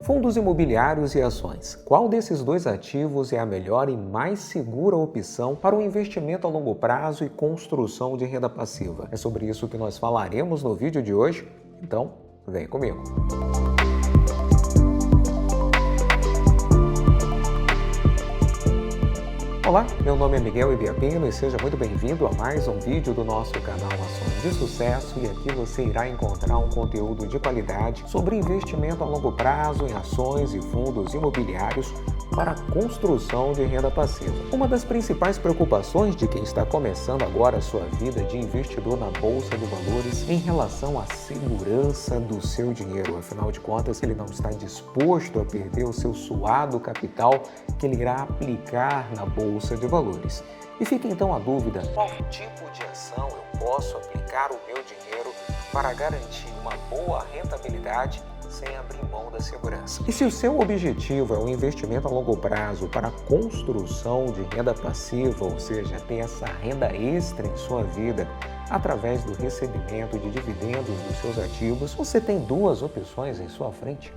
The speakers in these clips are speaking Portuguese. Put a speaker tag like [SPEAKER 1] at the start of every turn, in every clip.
[SPEAKER 1] Fundos imobiliários e ações. Qual desses dois ativos é a melhor e mais segura opção para o investimento a longo prazo e construção de renda passiva? É sobre isso que nós falaremos no vídeo de hoje, então vem comigo. Olá, meu nome é Miguel Ibiapino e seja muito bem-vindo a mais um vídeo do nosso canal Ações de Sucesso, e aqui você irá encontrar um conteúdo de qualidade sobre investimento a longo prazo em ações e fundos imobiliários para a construção de renda passiva. Uma das principais preocupações de quem está começando agora a sua vida de investidor na Bolsa de Valores em relação à segurança do seu dinheiro. Afinal de contas, ele não está disposto a perder o seu suado capital que ele irá aplicar na Bolsa de Valores. E fica então a dúvida: qual tipo de ação eu posso aplicar o meu dinheiro para garantir uma boa rentabilidade sem abrir mão da segurança? E se o seu objetivo é um investimento a longo prazo para a construção de renda passiva, ou seja, ter essa renda extra em sua vida através do recebimento de dividendos dos seus ativos, você tem duas opções em sua frente: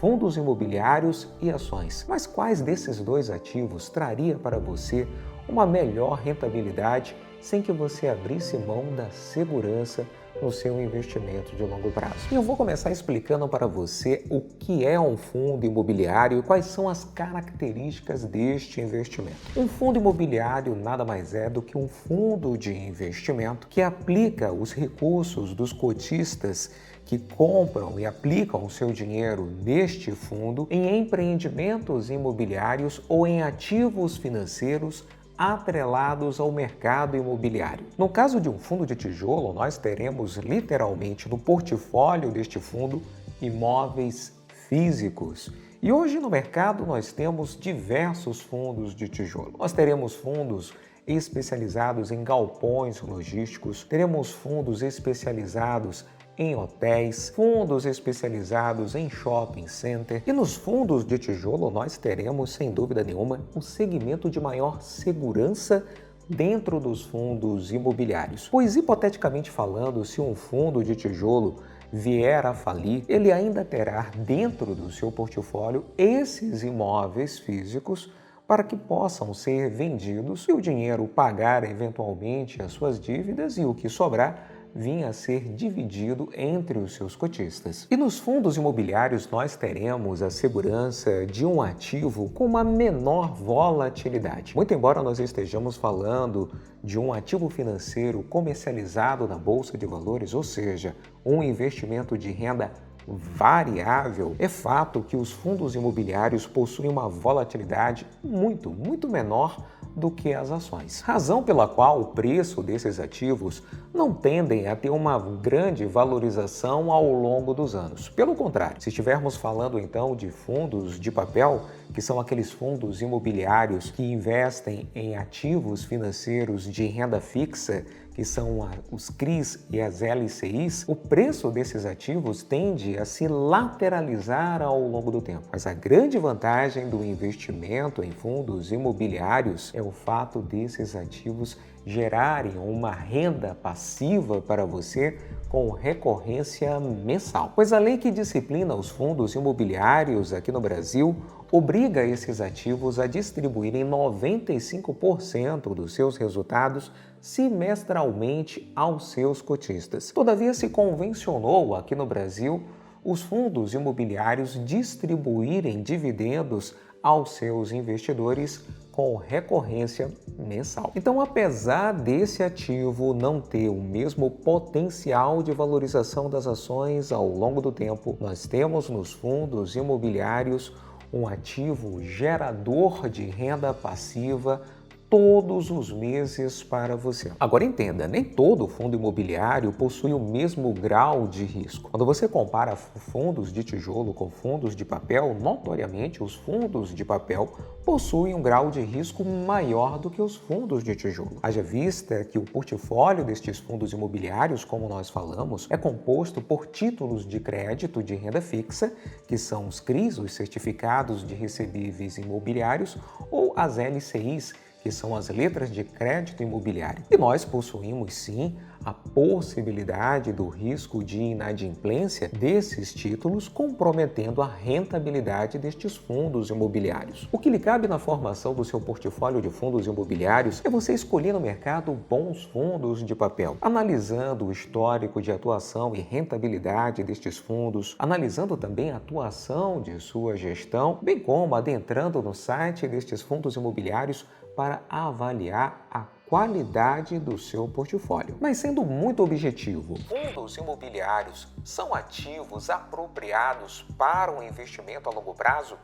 [SPEAKER 1] fundos imobiliários e ações. Mas quais desses dois ativos traria para você uma melhor rentabilidade sem que você abrisse mão da segurança no seu investimento de longo prazo? E eu vou começar explicando para você o que é um fundo imobiliário e quais são as características deste investimento. Um fundo imobiliário nada mais é do que um fundo de investimento que aplica os recursos dos cotistas que compram e aplicam o seu dinheiro neste fundo em empreendimentos imobiliários ou em ativos financeiros atrelados ao mercado imobiliário. No caso de um fundo de tijolo, nós teremos literalmente no portfólio deste fundo imóveis físicos. E hoje no mercado nós temos diversos fundos de tijolo. Nós teremos fundos especializados em galpões logísticos, teremos fundos especializados em hotéis, fundos especializados em shopping center, e nos fundos de tijolo nós teremos, sem dúvida nenhuma, um segmento de maior segurança dentro dos fundos imobiliários. Pois, hipoteticamente falando, se um fundo de tijolo vier a falir, ele ainda terá dentro do seu portfólio esses imóveis físicos para que possam ser vendidos e o dinheiro pagar eventualmente as suas dívidas e o que sobrar vinha a ser dividido entre os seus cotistas. E nos fundos imobiliários nós teremos a segurança de um ativo com uma menor volatilidade. Muito embora nós estejamos falando de um ativo financeiro comercializado na Bolsa de Valores, ou seja, um investimento de renda variável, é fato que os fundos imobiliários possuem uma volatilidade muito menor do que as ações. Razão pela qual o preço desses ativos não tendem a ter uma grande valorização ao longo dos anos. Pelo contrário, se estivermos falando então de fundos de papel, que são aqueles fundos imobiliários que investem em ativos financeiros de renda fixa, que são os CRIs e as LCIs, o preço desses ativos tende a se lateralizar ao longo do tempo. Mas a grande vantagem do investimento em fundos imobiliários é o fato desses ativos gerarem uma renda passiva para você com recorrência mensal. Pois a lei que disciplina os fundos imobiliários aqui no Brasil obriga esses ativos a distribuírem 95% dos seus resultados semestralmente aos seus cotistas. Todavia, se convencionou aqui no Brasil os fundos imobiliários distribuírem dividendos aos seus investidores com recorrência mensal. Então, apesar desse ativo não ter o mesmo potencial de valorização das ações ao longo do tempo, nós temos nos fundos imobiliários um ativo gerador de renda passiva todos os meses para você. Agora entenda, nem todo fundo imobiliário possui o mesmo grau de risco. Quando você compara fundos de tijolo com fundos de papel, notoriamente os fundos de papel possuem um grau de risco maior do que os fundos de tijolo. Haja vista que o portfólio destes fundos imobiliários, como nós falamos, é composto por títulos de crédito de renda fixa, que são os CRIs, os certificados de recebíveis imobiliários, ou as LCIs, que são as letras de crédito imobiliário. E nós possuímos sim a possibilidade do risco de inadimplência desses títulos, comprometendo a rentabilidade destes fundos imobiliários. O que lhe cabe na formação do seu portfólio de fundos imobiliários é você escolher no mercado bons fundos de papel, analisando o histórico de atuação e rentabilidade destes fundos, analisando também a atuação de sua gestão, bem como adentrando no site destes fundos imobiliários para avaliar a qualidade do seu portfólio. Mas sendo muito objetivo, fundos imobiliários são ativos apropriados para um investimento a longo prazo?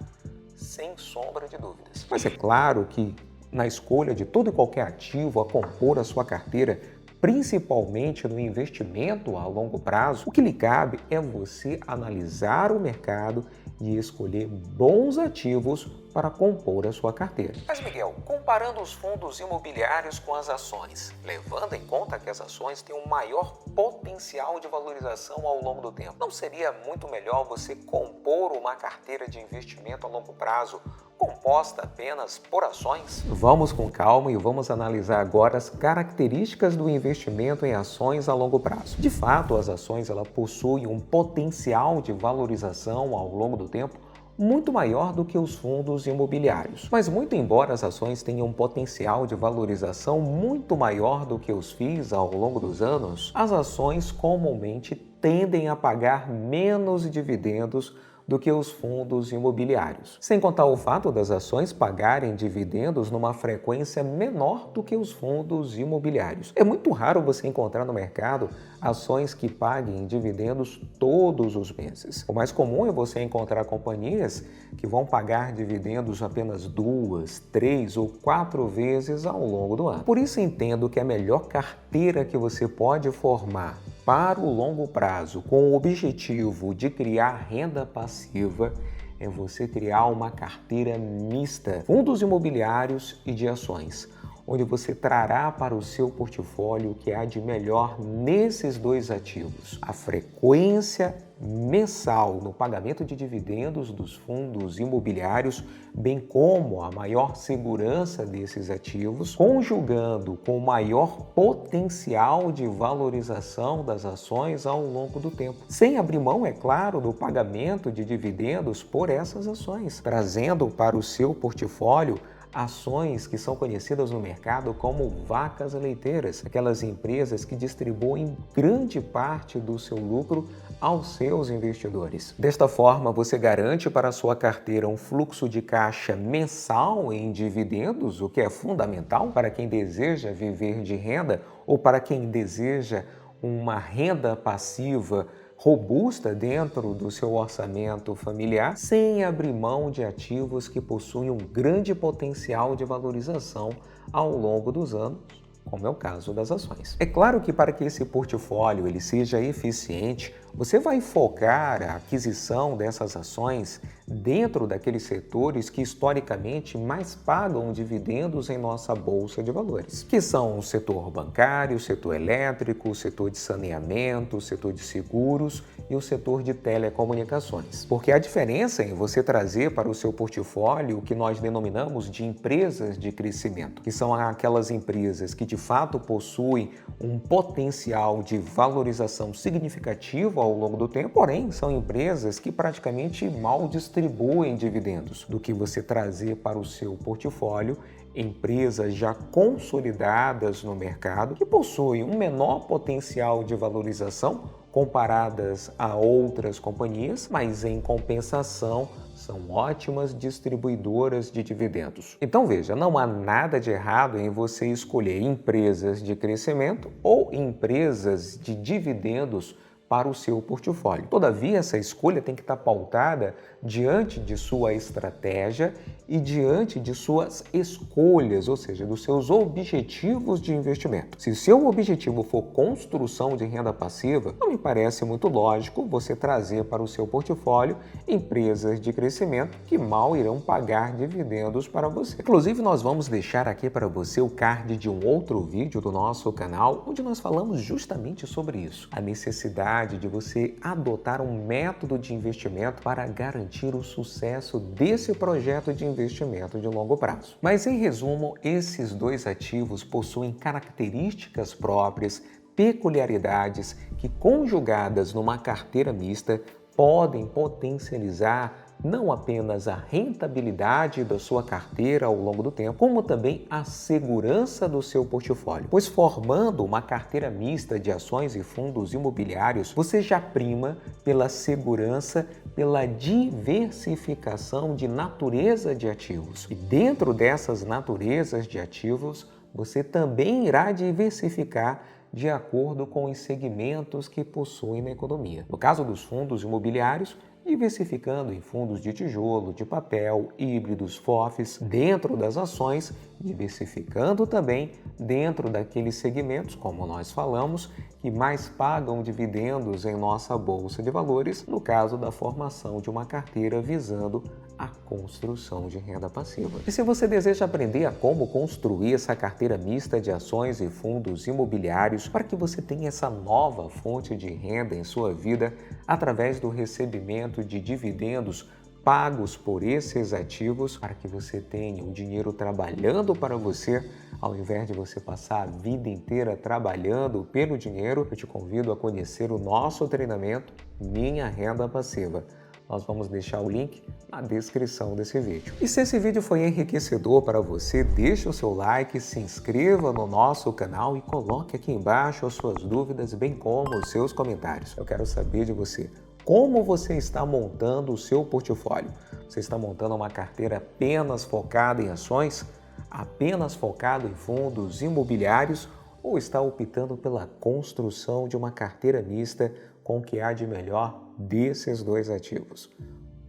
[SPEAKER 1] Sem sombra de dúvidas. Mas é claro que na escolha de todo e qualquer ativo a compor a sua carteira, principalmente no investimento a longo prazo, o que lhe cabe é você analisar o mercado e escolher bons ativos para compor a sua carteira. Mas, Miguel, comparando os fundos imobiliários com as ações, levando em conta que as ações têm um maior potencial de valorização ao longo do tempo, não seria muito melhor você compor uma carteira de investimento a longo prazo composta apenas por ações? Vamos com calma e vamos analisar agora as características do investimento em ações a longo prazo. De fato, as ações possuem um potencial de valorização ao longo do tempo muito maior do que os fundos imobiliários. Mas muito embora as ações tenham um potencial de valorização muito maior do que os FIIs ao longo dos anos, as ações comumente tendem a pagar menos dividendos do que os fundos imobiliários. Sem contar o fato das ações pagarem dividendos numa frequência menor do que os fundos imobiliários. É muito raro você encontrar no mercado ações que paguem dividendos todos os meses. O mais comum é você encontrar companhias que vão pagar dividendos apenas 2, 3 ou 4 vezes ao longo do ano. Por isso entendo que a melhor carteira que você pode formar para o longo prazo, com o objetivo de criar renda passiva, é você criar uma carteira mista, fundos imobiliários e de ações, onde você trará para o seu portfólio o que há de melhor nesses dois ativos: a frequência mensal no pagamento de dividendos dos fundos imobiliários, bem como a maior segurança desses ativos, conjugando com o maior potencial de valorização das ações ao longo do tempo, sem abrir mão, é claro, do pagamento de dividendos por essas ações, trazendo para o seu portfólio ações que são conhecidas no mercado como vacas leiteiras, aquelas empresas que distribuem grande parte do seu lucro aos seus investidores. Desta forma, você garante para a sua carteira um fluxo de caixa mensal em dividendos, o que é fundamental para quem deseja viver de renda ou para quem deseja uma renda passiva robusta dentro do seu orçamento familiar, sem abrir mão de ativos que possuem um grande potencial de valorização ao longo dos anos, como é o caso das ações. É claro que para que esse portfólio ele seja eficiente, você vai focar a aquisição dessas ações dentro daqueles setores que historicamente mais pagam dividendos em nossa bolsa de valores, que são o setor bancário, o setor elétrico, o setor de saneamento, o setor de seguros e o setor de telecomunicações. Porque a diferença em você trazer para o seu portfólio o que nós denominamos de empresas de crescimento, que são aquelas empresas que de fato possuem um potencial de valorização significativo ao longo do tempo, porém são empresas que praticamente mal distribuem dividendos, do que você trazer para o seu portfólio empresas já consolidadas no mercado que possuem um menor potencial de valorização comparadas a outras companhias, mas em compensação são ótimas distribuidoras de dividendos. Então veja, não há nada de errado em você escolher empresas de crescimento ou empresas de dividendos para o seu portfólio. Todavia, essa escolha tem que estar pautada diante de sua estratégia e diante de suas escolhas, ou seja, dos seus objetivos de investimento. Se o seu objetivo for construção de renda passiva, não me parece muito lógico você trazer para o seu portfólio empresas de crescimento que mal irão pagar dividendos para você. Inclusive, nós vamos deixar aqui para você o card de um outro vídeo do nosso canal, onde nós falamos justamente sobre isso, a necessidade de você adotar um método de investimento para garantir o sucesso desse projeto de investimento de longo prazo. Mas, em resumo, esses dois ativos possuem características próprias, peculiaridades que, conjugadas numa carteira mista, podem potencializar não apenas a rentabilidade da sua carteira ao longo do tempo, como também a segurança do seu portfólio. Pois formando uma carteira mista de ações e fundos imobiliários, você já prima pela segurança, pela diversificação de natureza de ativos. E dentro dessas naturezas de ativos, você também irá diversificar de acordo com os segmentos que possuem na economia. No caso dos fundos imobiliários, diversificando em fundos de tijolo, de papel, híbridos, FOFs, dentro das ações, diversificando também dentro daqueles segmentos, como nós falamos, que mais pagam dividendos em nossa bolsa de valores, no caso da formação de uma carteira visando a construção de renda passiva. E se você deseja aprender a como construir essa carteira mista de ações e fundos imobiliários para que você tenha essa nova fonte de renda em sua vida através do recebimento de dividendos pagos por esses ativos, para que você tenha o dinheiro trabalhando para você, ao invés de você passar a vida inteira trabalhando pelo dinheiro, eu te convido a conhecer o nosso treinamento Minha Renda Passiva. Nós vamos deixar o link na descrição desse vídeo. E se esse vídeo foi enriquecedor para você, deixe o seu like, se inscreva no nosso canal e coloque aqui embaixo as suas dúvidas, bem como os seus comentários. Eu quero saber de você. Como você está montando o seu portfólio? Você está montando uma carteira apenas focada em ações? Apenas focado em fundos imobiliários? Ou está optando pela construção de uma carteira mista com o que há de melhor desses dois ativos?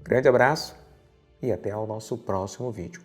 [SPEAKER 1] Grande abraço e até ao nosso próximo vídeo.